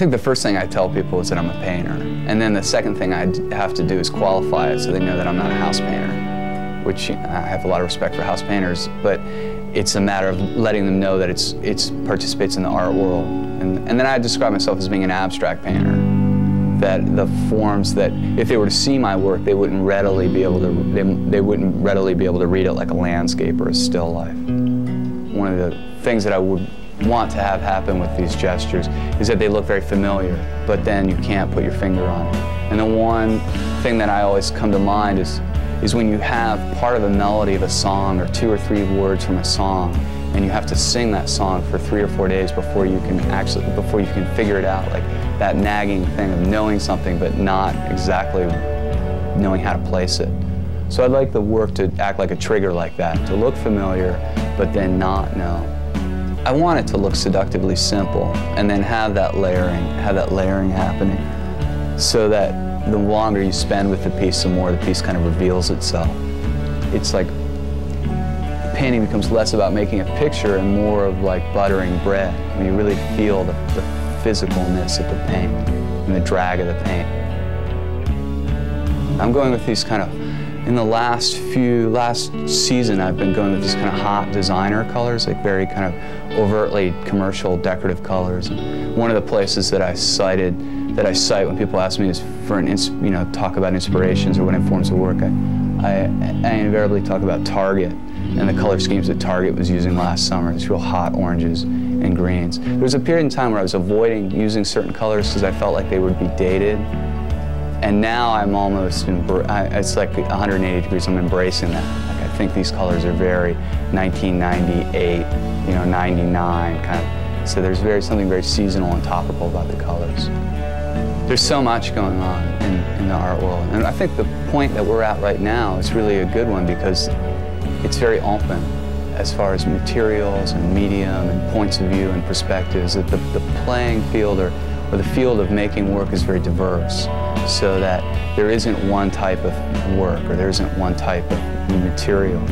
think the first thing I tell people is that I'm a painter. And then the second thing I have to do is qualify it so they know that I'm not a house painter, which I have a lot of respect for house painters, but it's a matter of letting them know that it participates in the art world. And then I describe myself as being an abstract painter, that the forms that, if they were to see my work, they wouldn't readily be able to, they wouldn't readily be able to read it like a landscape or a still life. One of the things that I would want to have happen with these gestures is that they look very familiar, but then you can't put your finger on it. And the one thing that I always come to mind is when you have part of a melody of a song or 2 or 3 words from a song, and you have to sing that song for 3 or 4 days before you can figure it out, like that nagging thing of knowing something but not exactly knowing how to place it. So I'd like the work to act like a trigger like that, to look familiar but then not know. I want it to look seductively simple and then have that layering happening, so that the longer you spend with the piece, the more the piece kind of reveals itself. It's like painting becomes less about making a picture and more of like buttering bread, when you really feel the physicalness of the paint and the drag of the paint. I'm going with these kind of, in the last season, I've been going with these kind of hot designer colors, like very kind of overtly commercial, decorative colors. And one of the places that I cite when people ask me is for talk about inspirations or what informs the work. I invariably talk about Target and the color schemes that Target was using last summer. These real hot oranges and greens. There was a period in time where I was avoiding using certain colors because I felt like they would be dated. And now I'm almost, it's like 180 degrees, I'm embracing that. Like I think these colors are very 1998, 99 kind of. So there's something very seasonal and topical about the colors. There's so much going on in the art world. And I think the point that we're at right now is really a good one because it's very open as far as materials and medium and points of view and perspectives. That the playing field or the field of making work is very diverse, so that there isn't one type of work or there isn't one type of material.